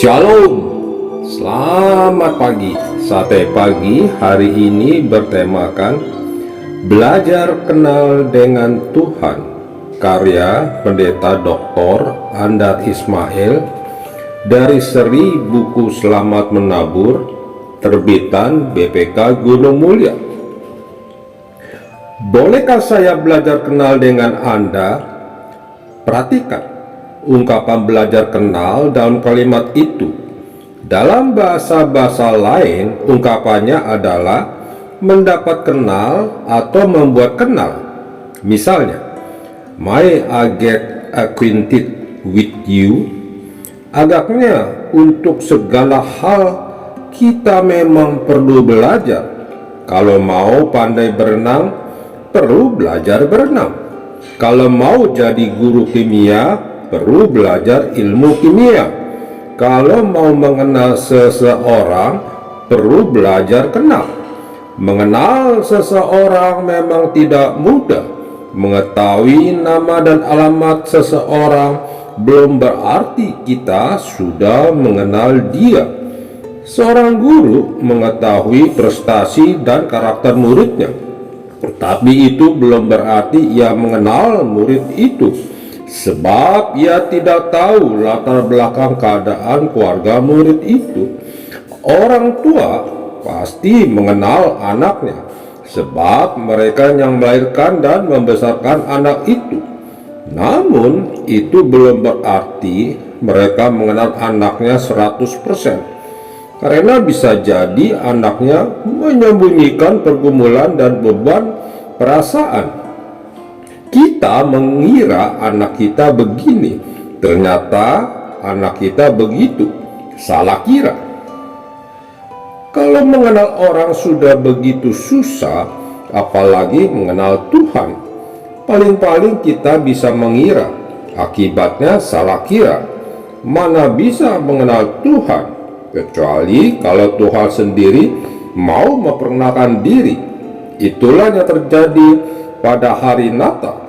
Shalom, selamat pagi. Sate pagi hari ini bertemakan belajar kenal dengan Tuhan, karya Pendeta Dr. Andar Ismail dari seri buku Selamat Menabur, terbitan BPK Gunung Mulia. Bolehkah saya belajar kenal dengan Anda? Perhatikan ungkapan belajar kenal dalam kalimat itu. Dalam bahasa-bahasa lain, ungkapannya adalah mendapat kenal atau membuat kenal. Misalnya, may I get acquainted with you? Agaknya untuk segala hal kita memang perlu belajar. Kalau mau pandai berenang, perlu belajar berenang. Kalau mau jadi guru kimia, perlu belajar ilmu kimia. Kalau mau mengenal seseorang, perlu belajar kenal. Mengenal seseorang memang tidak mudah. Mengetahui nama dan alamat seseorang belum berarti kita sudah mengenal dia. Seorang guru mengetahui prestasi dan karakter muridnya, tapi itu belum berarti ia mengenal murid itu, sebab ia tidak tahu latar belakang keadaan keluarga murid itu. Orang tua pasti mengenal anaknya, sebab mereka yang melahirkan dan membesarkan anak itu. Namun itu belum berarti mereka mengenal anaknya 100%, karena bisa jadi anaknya menyembunyikan pergumulan dan beban perasaan. Kita mengira anak kita begini, ternyata anak kita begitu. Salah kira. Kalau mengenal orang sudah begitu susah, apalagi mengenal Tuhan. Paling-paling kita bisa mengira, akibatnya salah kira. Mana bisa mengenal Tuhan, kecuali kalau Tuhan sendiri mau memperkenalkan diri. Itulah yang terjadi pada hari Natal.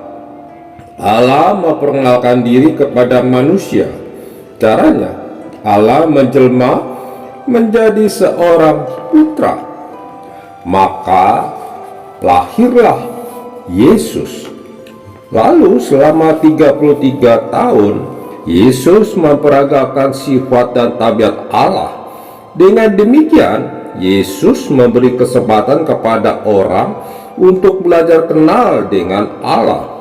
Allah memperkenalkan diri kepada manusia. Caranya, Allah menjelma menjadi seorang putra. Maka lahirlah Yesus. Lalu selama 33 tahun Yesus memperagakan sifat dan tabiat Allah. Dengan demikian, Yesus memberi kesempatan kepada orang untuk belajar kenal dengan Allah.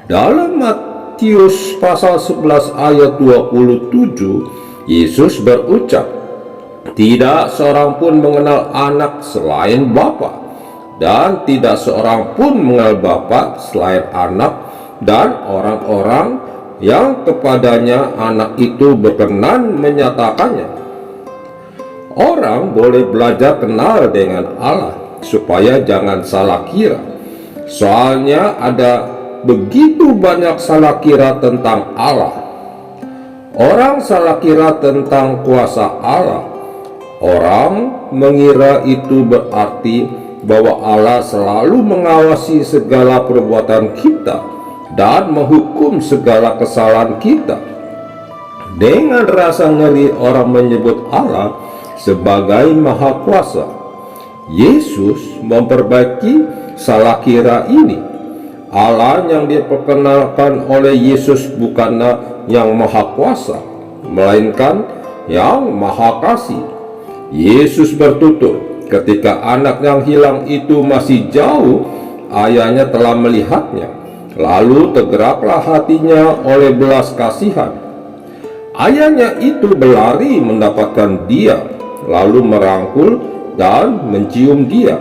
Dalam Matius pasal 11 ayat 27, Yesus berucap, "Tidak seorang pun mengenal anak selain Bapa, dan tidak seorang pun mengenal Bapa selain anak dan orang-orang yang kepadanya anak itu berkenan menyatakannya." Orang boleh belajar kenal dengan Allah, supaya jangan salah kira. Soalnya ada begitu banyak salah kira tentang Allah. Orang salah kira tentang kuasa Allah. Orang mengira itu berarti bahwa Allah selalu mengawasi segala perbuatan kita dan menghukum segala kesalahan kita. Dengan rasa ngeri orang menyebut Allah sebagai Maha Kuasa. Yesus memperbaiki salah kira ini. Allah yang diperkenalkan oleh Yesus bukanlah yang Maha Kuasa, melainkan yang Maha Kasih. Yesus bertutur, ketika anak yang hilang itu masih jauh, ayahnya telah melihatnya. Lalu tergeraklah hatinya oleh belas kasihan. Ayahnya itu berlari mendapatkan dia, lalu merangkul dan mencium dia.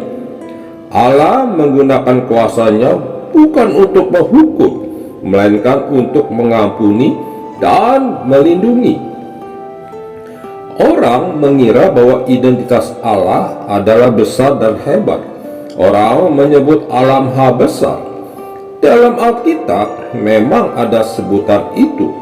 Allah menggunakan kuasanya bukan untuk menghukum, melainkan untuk mengampuni dan melindungi. Orang mengira bahwa identitas Allah adalah besar dan hebat. Orang menyebut Allah Maha Besar. Dalam Alkitab memang ada sebutan itu,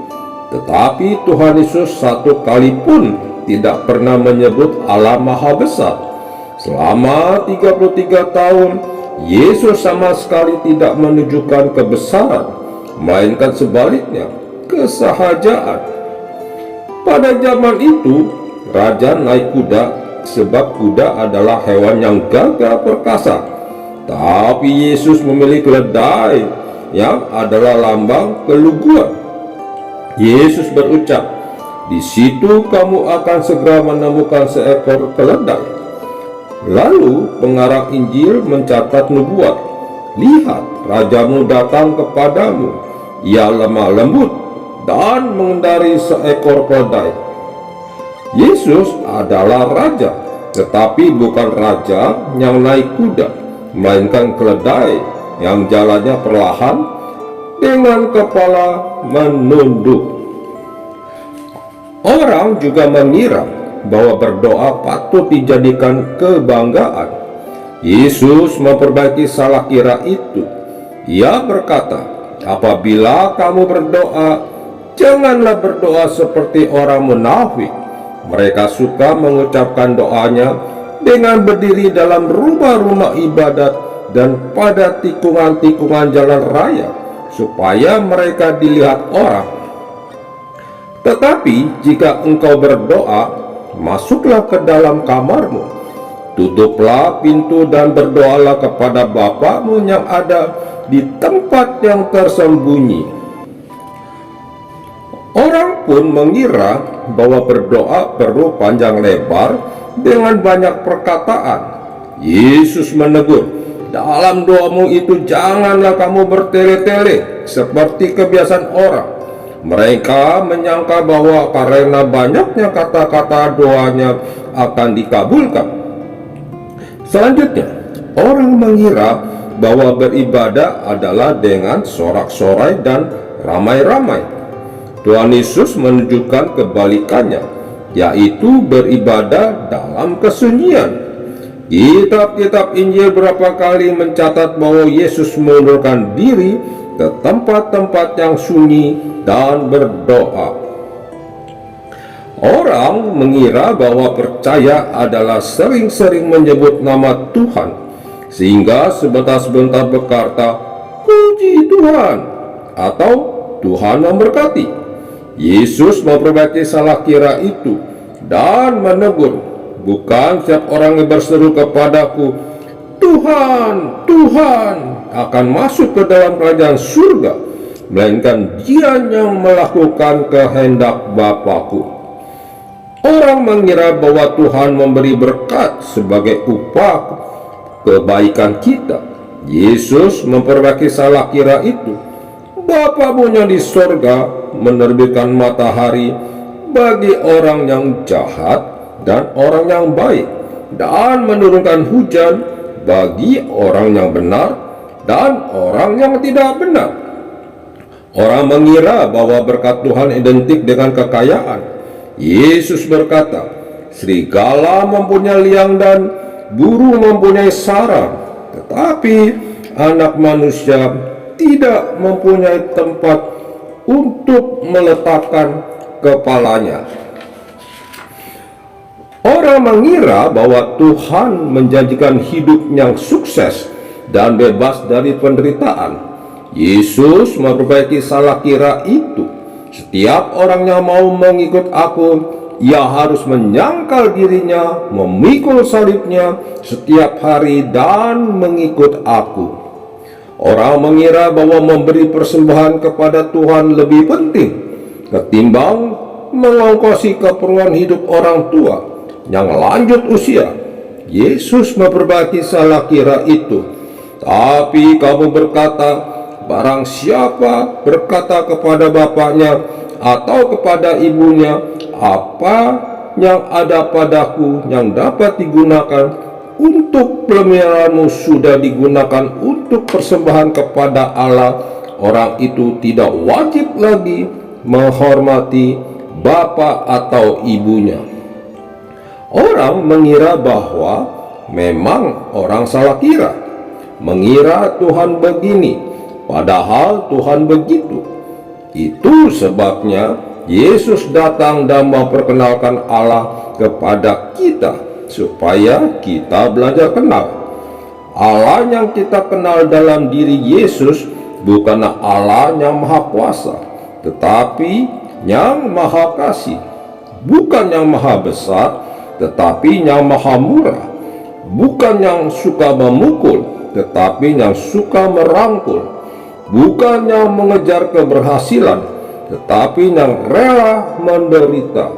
tetapi Tuhan Yesus satu kali pun tidak pernah menyebut Allah Maha Besar. Selama 33 tahun, Yesus sama sekali tidak menunjukkan kebesaran, melainkan sebaliknya, kesahajaan. Pada zaman itu, raja naik kuda sebab kuda adalah hewan yang gagah perkasa. Tapi Yesus memilih keledai yang adalah lambang keluguan. Yesus berucap, "Di situ kamu akan segera menemukan seekor keledai." Lalu pengarang Injil mencatat nubuat, "Lihat, rajamu datang kepadamu. Ia lemah lembut dan mengendarai seekor keledai." Yesus adalah raja, tetapi bukan raja yang naik kuda, melainkan keledai yang jalannya perlahan dengan kepala menunduk. Orang juga mengira bahwa berdoa patut dijadikan kebanggaan. Yesus memperbaiki salah kira itu. Ia berkata, "Apabila kamu berdoa, janganlah berdoa seperti orang munafik. Mereka suka mengucapkan doanya dengan berdiri dalam rumah-rumah ibadat dan pada tikungan-tikungan jalan raya, supaya mereka dilihat orang. Tetapi jika engkau berdoa, masuklah ke dalam kamarmu, tutuplah pintu dan berdoalah kepada Bapa-Mu yang ada di tempat yang tersembunyi." Orang pun mengira bahwa berdoa perlu panjang lebar dengan banyak perkataan. Yesus menegur, "Dalam doamu itu janganlah kamu bertele-tele seperti kebiasaan orang. Mereka menyangka bahwa karena banyaknya kata-kata doanya akan dikabulkan." Selanjutnya, orang mengira bahwa beribadah adalah dengan sorak-sorai dan ramai-ramai. Tuhan Yesus menunjukkan kebalikannya, yaitu beribadah dalam kesunyian. Kitab-kitab Injil berapa kali mencatat bahwa Yesus mengundurkan diri ke tempat-tempat yang sunyi dan berdoa. Orang mengira bahwa percaya adalah sering-sering menyebut nama Tuhan, sehingga sebentar-sebentar berkata, "Puji Tuhan," atau "Tuhan memberkati." Yesus memperbaiki salah kira itu dan menegur, "Bukan setiap orang yang berseru kepadaku, 'Tuhan, Tuhan,' akan masuk ke dalam kerajaan surga, melainkan dia yang melakukan kehendak Bapa-Ku." Orang mengira bahwa Tuhan memberi berkat sebagai upah kebaikan kita. Yesus memperbaiki salah kira itu. Bapa-Mu yang di sorga menerbitkan matahari bagi orang yang jahat dan orang yang baik, dan menurunkan hujan bagi orang yang benar dan orang yang tidak benar. Orang mengira bahwa berkat Tuhan identik dengan kekayaan. Yesus berkata, "Serigala mempunyai liang dan burung mempunyai sarang, tetapi Anak Manusia tidak mempunyai tempat untuk meletakkan kepalanya." Orang mengira bahwa Tuhan menjanjikan hidup yang sukses dan bebas dari penderitaan. Yesus memperbaiki salah kira itu. Setiap orang yang mau mengikut Aku, ia harus menyangkal dirinya, memikul salibnya setiap hari dan mengikut Aku. Orang mengira bahwa memberi persembahan kepada Tuhan lebih penting ketimbang mengongkosi keperluan hidup orang tua yang lanjut usia. Yesus memperbaiki salah kira itu. "Tapi kamu berkata, barang siapa berkata kepada bapaknya atau kepada ibunya, 'Apa yang ada padaku yang dapat digunakan untuk pemeliharaanmu sudah digunakan untuk persembahan kepada Allah,' orang itu tidak wajib lagi menghormati bapak atau ibunya." Orang mengira bahwa memang orang salah kira, mengira Tuhan begini, padahal Tuhan begitu. Itu sebabnya Yesus datang dan memperkenalkan Allah kepada kita, supaya kita belajar kenal. Allah yang kita kenal dalam diri Yesus bukanlah Allah yang maha kuasa, tetapi yang maha kasih. bukan yang maha besar, tetapi yang maha murah, bukan yang suka memukul, tetapi yang suka merangkul, bukan yang mengejar keberhasilan, tetapi yang rela menderita,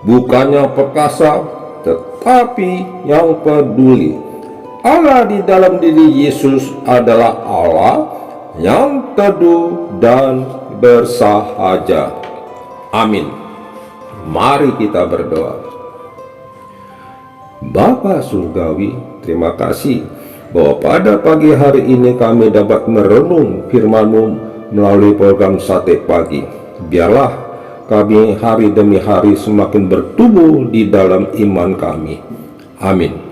bukan yang perkasa, tetapi yang peduli. Allah di dalam diri Yesus adalah Allah yang teduh dan bersahaja. Amin. Mari kita berdoa. Bapa Surgawi, terima kasih bahwa pada pagi hari ini kami dapat merenung firman-Mu melalui program Sate Pagi. Biarlah kami hari demi hari semakin bertumbuh di dalam iman kami. Amin.